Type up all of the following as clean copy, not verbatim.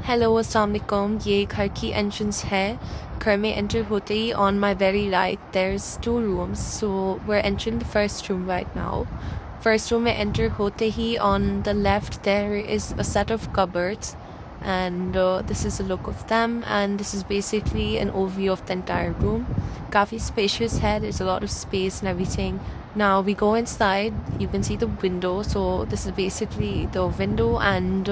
Hello अस्सलाम वालेकुम। ये घर की एंट्रेंस है। घर में एंटर होते ही on my very right there's two rooms, so we're entering the first room right now. First room में enter होते ही on the left there is a set of cupboards, and this is a look of them, and this is basically an overview of the entire room. काफ़ी spacious है, there's a lot of space and everything. Now we go inside, you can see the window, so this is basically the window, and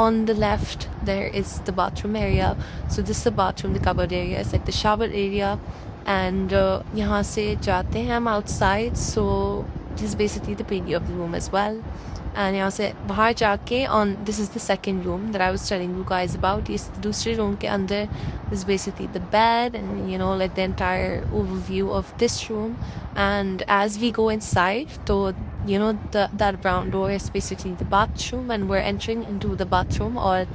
on the left there is the bathroom area. So this is the bathroom, the cupboard area, it's like the shower area, and यहाँ से जाते हैं हम outside, so this is basically the preview of the room as well. And यहाँ से बाहर जाके on this is the second room that I was telling you guys about. इस दूसरे room के अंदर is basically the bed, and like the entire overview of this room. And as we go inside, so that brown door is basically the bathroom, and we're entering into the bathroom, or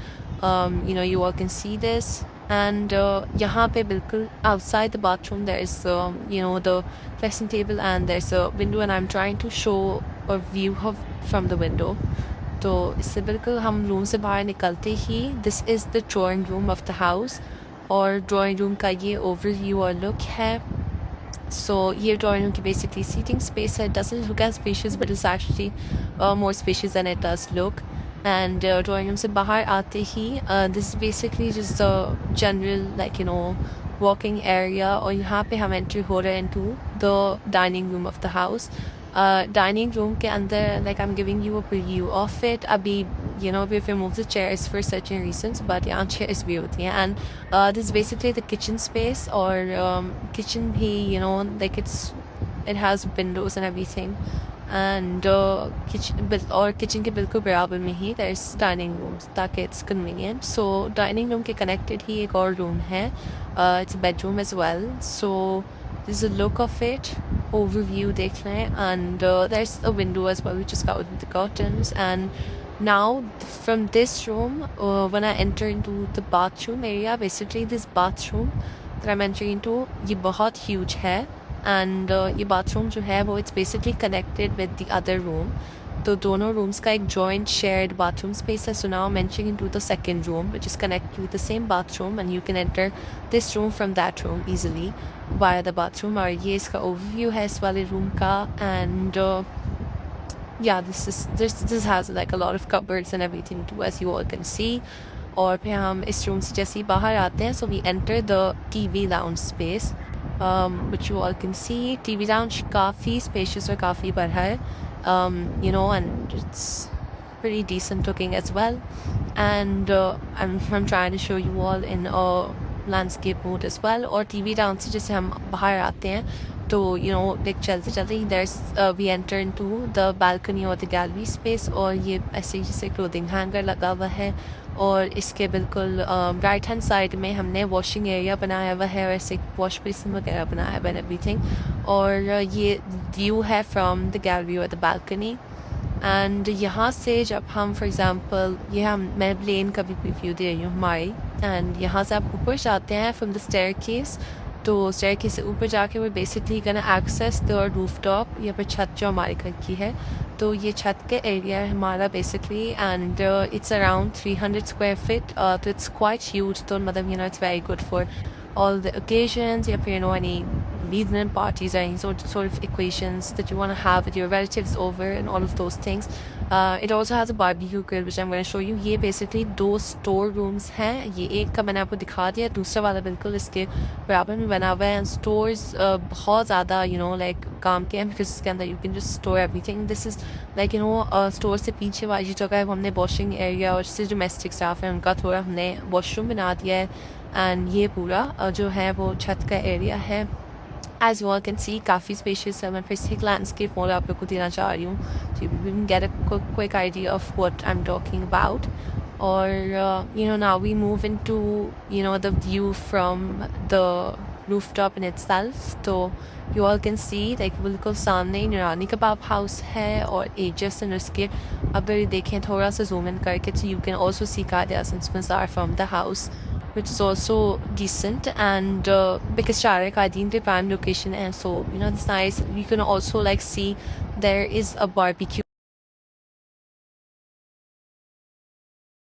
you all can see this. And यहाँ पे बिल्कुल outside the bathroom there is the dressing table, and there's a window, and I'm trying to show a view of from the window. तो इससे बिल्कुल हम room से बाहर निकलते ही this is the drawing room of the house, और drawing room का ये overview और look है. So ये drawing room की basically seating space है. It doesn't look as spacious, but it's actually more spacious than it does look. And drawing room से बाहर आते ही this is basically just a general walking area, और यहाँ पे हम enter हो रहे into the dining room of the house. Dining room के अंदर I'm giving you a preview of it. अभी we've removed the chairs for certain reasons, but यहाँ chairs भी होती हैं. And this is basically the kitchen space, और kitchen भी it has windows and everything. And kitchen के बिल्कुल बराबर में ही there's dining rooms, ताकि it's convenient. So dining room के connected ही एक और room है. It's a bedroom as well. So this is a look of it. Overview देख लें, and there's a window as well which is covered with the curtains. And now from this room, when I enter into the bathroom area, basically this bathroom that I'm entering into ये बहुत huge है, and ये bathroom जो है वो it's basically connected with the other room. तो दोनों rooms का एक joint shared bathroom space है. So now I'm entering into the second room which is connected with the same bathroom, and you can enter this room from that room easily via the bathroom. और ये इसका overview है इस वाले room का. And yeah, this has like a lot of cupboards and everything too, as you all can see. और फिर हम इस room से जैसे ही बाहर आते हैं, so we enter the TV lounge space, which you all can see. TV lounge काफ़ी spacious और काफ़ी बड़ा है, and it's pretty decent looking as well. And I'm trying to show you all in a landscape mode as well. और TV lounge से जैसे हम बाहर आते हैं, तो चलते चलते there's we enter into the balcony or the gallery space, और ये ऐसे जैसे clothing hanger लगा हुआ है, और इसके बिल्कुल राइट हैंड साइड में हमने वॉशिंग एरिया बनाया हुआ है, और ऐसे वॉश बेसिन वगैरह बनाया हुआ है एवरीथिंग. और ये व्यू है फ्रॉम द गैलरी और द बालकनी. एंड यहाँ से जब हम फॉर एग्जांपल मैं प्लेन का भी व्यू दे रही हूँ हमारी, एंड यहाँ से आप ऊपर जाते हैं फ्रॉम द स्टेयरकेस. तो स्टेयरकेस से ऊपर जाके वो बेसिकली गना एक्सेस द रूफटॉप, या फिर छत जो हमारे घर की है. तो ये छत के एरिया है हमारा basically, and it's around 300 square feet. तो इट्स क्वाइट ह्यूज. तो मतलब it's very good for all the occasions, या फिर any evening parties or any sort of occasions that you want to have with your relatives over, and all of those things. It also has a barbecue grill which I'm going to show you. ये basically 2 store rooms हैं. ये एक का मैंने आपको दिखा दिया, दूसरा वाला बिल्कुल इसके बराबर में बना हुआ है. And stores बहुत ज़्यादा काम के हैं, because इसके अंदर you can just store everything. This is store से पीछे वाली जगह है वो हमने वॉशिंग एरिया, और जैसे डोमेस्टिक स्टाफ है उनका थोड़ा हमने वॉशरूम बना दिया है. एंड ये पूरा जो है वो छत का एरिया है. As you all can see, काफ़ी spacious है. मैं फिर से एक landscape mode आप लोग को देना चाह रही हूँ, so you can get a quick idea of what I'm talking about. और now we move into the view from the rooftop in itself. तो you all can see बिल्कुल सामने नूरानी कबाब हाउस है, और एजस, एंड उसके अगर देखें थोड़ा सा zoom in करके, so you can also see Qadi Hasan's Mazar from the house, which is also decent. And because Shara Qadin the prime location, and so it's nice. You can also see there is a barbecue